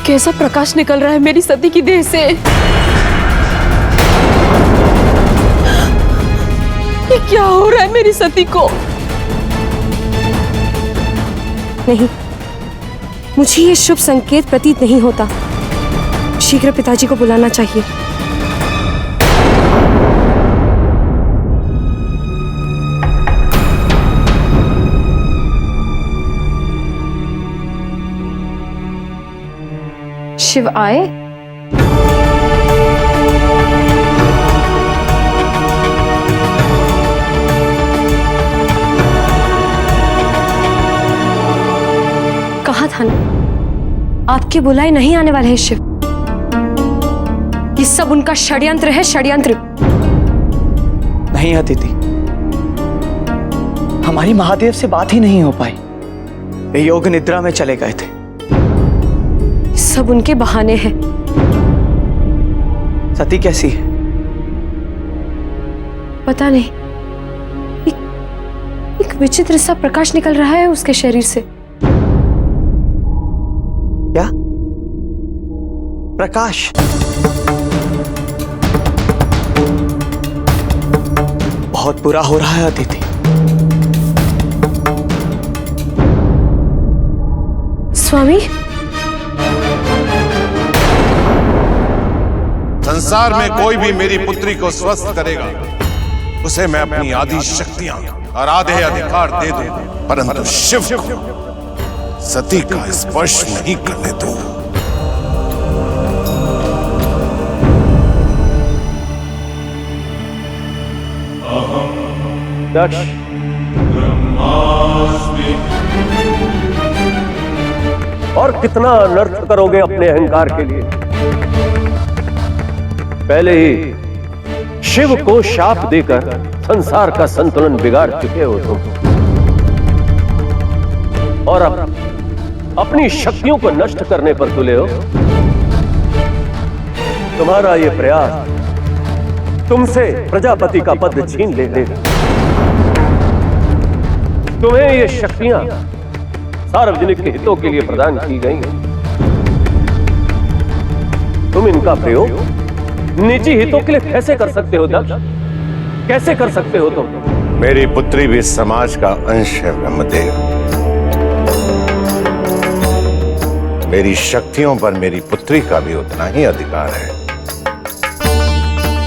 कैसा प्रकाश निकल रहा है मेरी सती की देह से। ये क्या हो रहा है मेरी सती को? नहीं, मुझे ये शुभ संकेत प्रतीत नहीं होता। शीघ्र पिताजी को बुलाना चाहिए। शिव आए? कहा था ना, आपके बुलाए नहीं आने वाले हैं शिव। ये सब उनका षड्यंत्र है, षड्यंत्र। नहीं अदिति, हमारी महादेव से बात ही नहीं हो पाई। वे योग निद्रा में चले गए थे। सब उनके बहाने हैं। सती कैसी है? पता नहीं, एक विचित्र सा प्रकाश निकल रहा है उसके शरीर से। क्या प्रकाश? बहुत बुरा हो रहा है अदिति। स्वामी, संसार में कोई भी मेरी पुत्री को स्वस्थ करेगा, उसे मैं अपनी आदि शक्तियां और आधे अधिकार दे दूं, परंतु शिव को सती का स्पर्श नहीं करने दूं। दक्ष, और कितना अनर्थ करोगे अपने अहंकार के लिए? पहले ही शिव को शाप देकर संसार का संतुलन बिगाड़ चुके हो तुम, और अब अपनी शक्तियों को नष्ट करने पर तुले हो। तुम्हारा यह प्रयास तुमसे प्रजापति का पद छीन लेगा। तुम्हें ये शक्तियां सार्वजनिक हितों के लिए प्रदान की गई हैं। तुम इनका प्रयोग निजी हितों के लिए कैसे कर सकते हो दक्ष? कैसे कर सकते हो तुम? मेरी पुत्री भी समाज का अंश है ब्रह्मदेव। मेरी शक्तियों पर मेरी पुत्री का भी उतना ही अधिकार है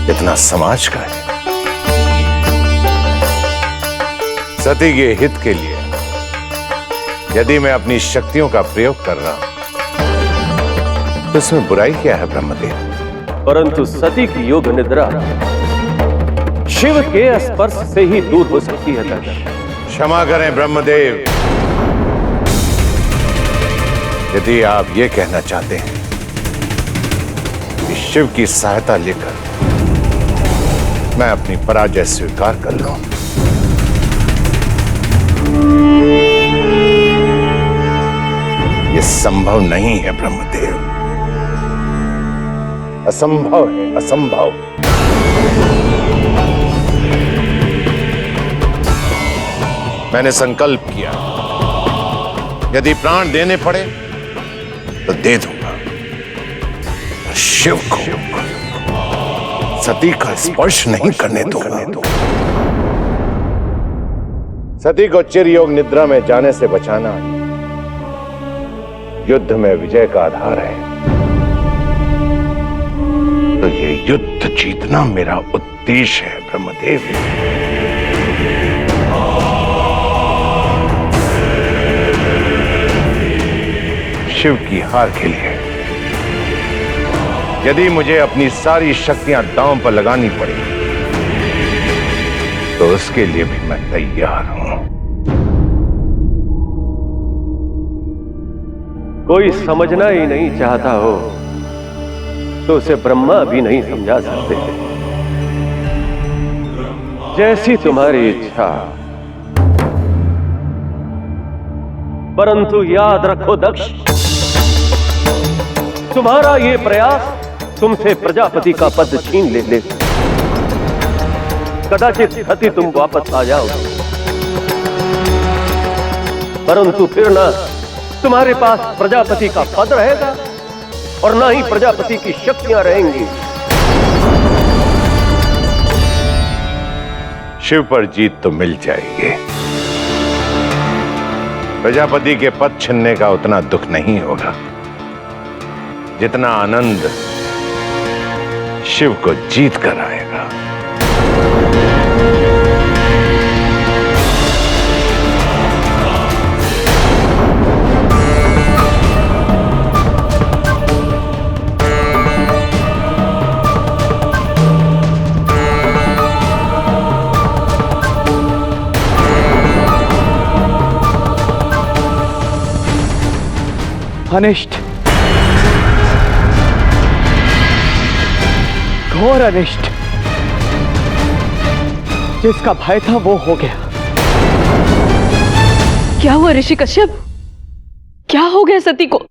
जितना समाज का है। सती के हित के लिए यदि मैं अपनी शक्तियों का प्रयोग कर रहा हूं तो इसमें बुराई क्या है ब्रह्मदेव? परंतु सती की योग निद्रा शिव के स्पर्श से ही दूर हो सकती है दक्ष। क्षमा करें ब्रह्मदेव, यदि आप ये कहना चाहते हैं कि शिव की सहायता लेकर मैं अपनी पराजय स्वीकार कर लूं, यह संभव नहीं है ब्रह्मदेव। असंभव है, असंभव। मैंने संकल्प किया, यदि प्राण देने पड़े तो दे दूंगा। शिव को सती का स्पर्श नहीं करने दूंगा। सती को चिरयोग निद्रा में जाने से बचाना युद्ध में विजय का आधार है। तो ये युद्ध जीतना मेरा उद्देश्य है ब्रह्मदेव। शिव की हार के लिए यदि मुझे अपनी सारी शक्तियां दांव पर लगानी पड़ी तो उसके लिए भी मैं तैयार हूं। कोई समझना ही नहीं चाहता हो तो उसे ब्रह्मा भी नहीं समझा सकते। जैसी तुम्हारी इच्छा, परंतु याद रखो दक्ष, तुम्हारा ये प्रयास तुमसे प्रजापति का पद छीन ले। कदाचित सती तुम वापस आ जाओ, परंतु फिर ना तुम्हारे पास प्रजापति का पद रहेगा और ना ही प्रजापति की शक्तियां रहेंगी। शिव पर जीत तो मिल जाएगी, प्रजापति के पद छिनने का उतना दुख नहीं होगा जितना आनंद शिव को जीत कर आएगा। अनिष्ट, घोर अनिष्ट। जिसका भय था वो हो गया। क्या हुआ ऋषि कश्यप? क्या हो गया सती को?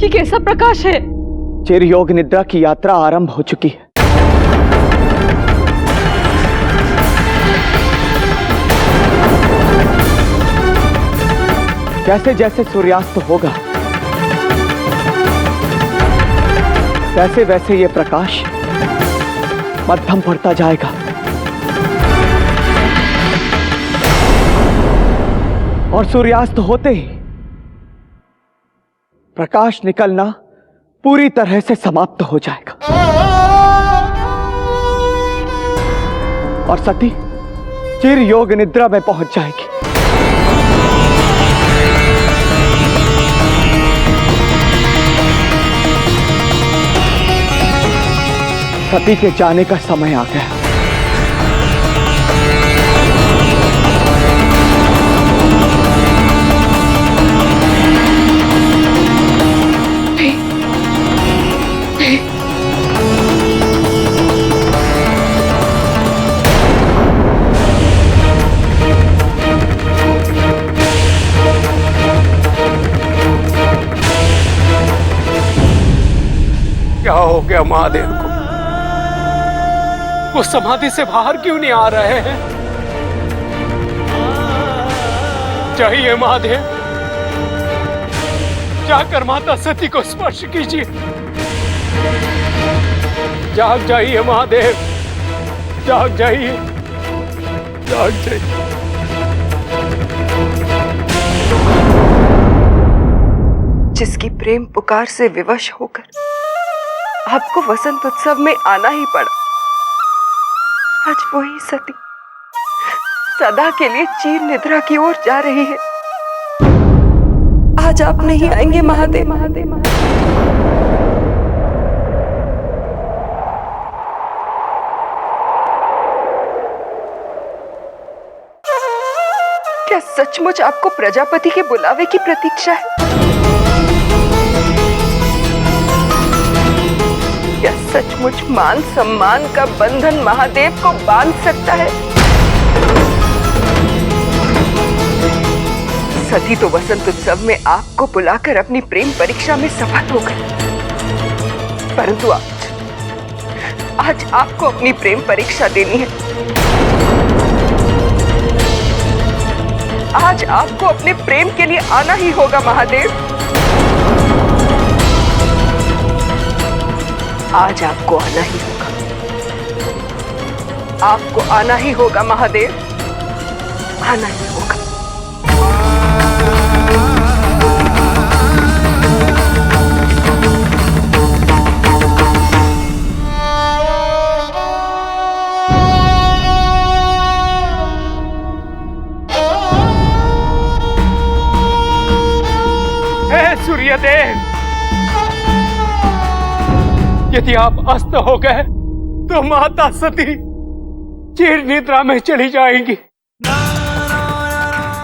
ये कैसा प्रकाश है? चिर योग निद्रा की यात्रा आरंभ हो चुकी है। जैसे जैसे सूर्यास्त होगा वैसे वैसे ये प्रकाश मध्यम पड़ता जाएगा और सूर्यास्त होते ही प्रकाश निकलना पूरी तरह से समाप्त हो जाएगा और सती चिर योग निद्रा में पहुंच जाएगी। सती के जाने का समय आ गया। क्या हो गया महादेव को? वो समाधि से बाहर क्यों नहीं आ रहे हैं? चाहिए महादेव, जाकर माता सती को स्पर्श कीजिए। जाग जाइए महादेव, जाग जाइए, जाग जाइए। जिसकी प्रेम पुकार से विवश होकर आपको वसंत उत्सव में आना ही पड़ा, आज वही सती सदा के लिए चीर निद्रा की ओर जा रही है। आज आप नहीं आएंगे महादेव, महादेव, महादेव। क्या सचमुच आपको प्रजापति के बुलावे की प्रतीक्षा है? क्या सचमुच मान सम्मान का बंधन महादेव को बांध सकता है? सती तो वसंत उत्सव में आपको बुलाकर अपनी प्रेम परीक्षा में सफल हो गई, परंतु आज आपको अपनी प्रेम परीक्षा देनी है। आज आपको अपने प्रेम के लिए आना ही होगा महादेव। आज आपको आना ही होगा, आपको आना ही होगा महादेव, आना ही होगा। हे सूर्यदेव, यदि आप अस्त हो गए तो माता सती चिर निद्रा में चली जाएंगी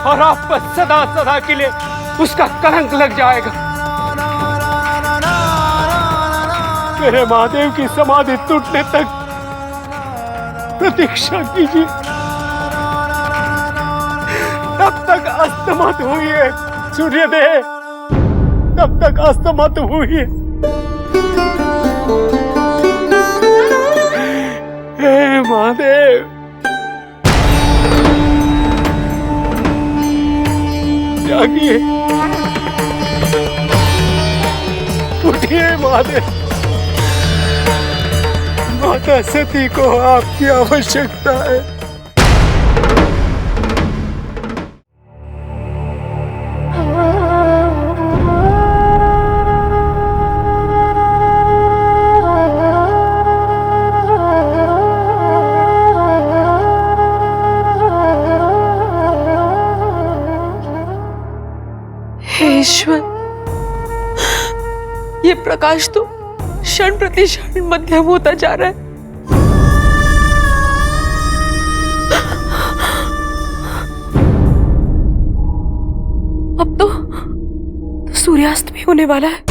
और आप पर सदा सदा के लिए उसका कलंक लग जाएगा। मेरे महादेव की समाधि टूटने तक प्रतीक्षा कीजिए, तब तक अस्त मत हुई सूर्यदेव, तब तक अस्त मत हुई। हे महादेव, जागिए। उठिए महादेव। माता सती को आपकी आवश्यकता है। हे ईश्वर, ये प्रकाश तो क्षण प्रति क्षण मध्यम होता जा रहा है। अब तो सूर्यास्त भी होने वाला है।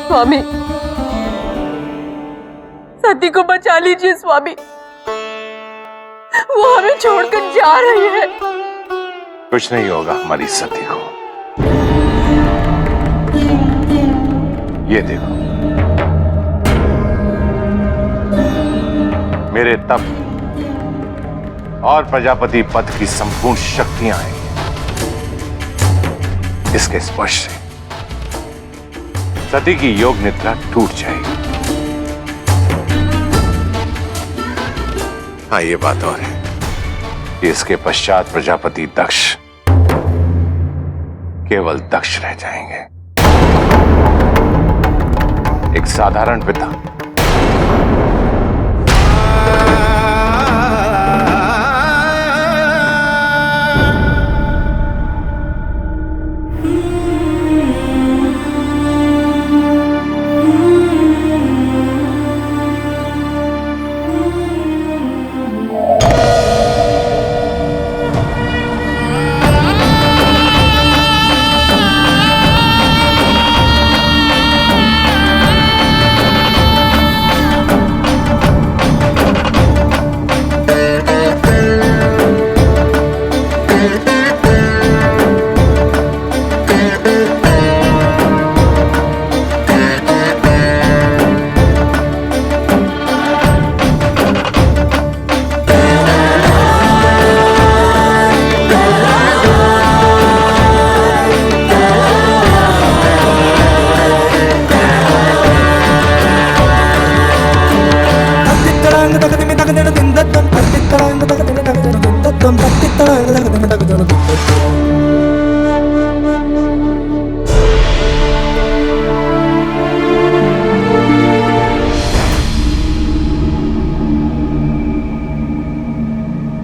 स्वामी, सती को बचा लीजिए स्वामी, वो हमें छोड़कर जा रही है। कुछ नहीं होगा हमारी सती को। ये देखो, मेरे तप और प्रजापति पद की संपूर्ण शक्तियां हैं इसके स्पर्श से सती की योग निद्रा टूट जाएगी। हाँ, ये बात और है कि इसके पश्चात प्रजापति दक्ष केवल दक्ष रह जाएंगे, एक साधारण पिता।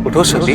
उठो सती।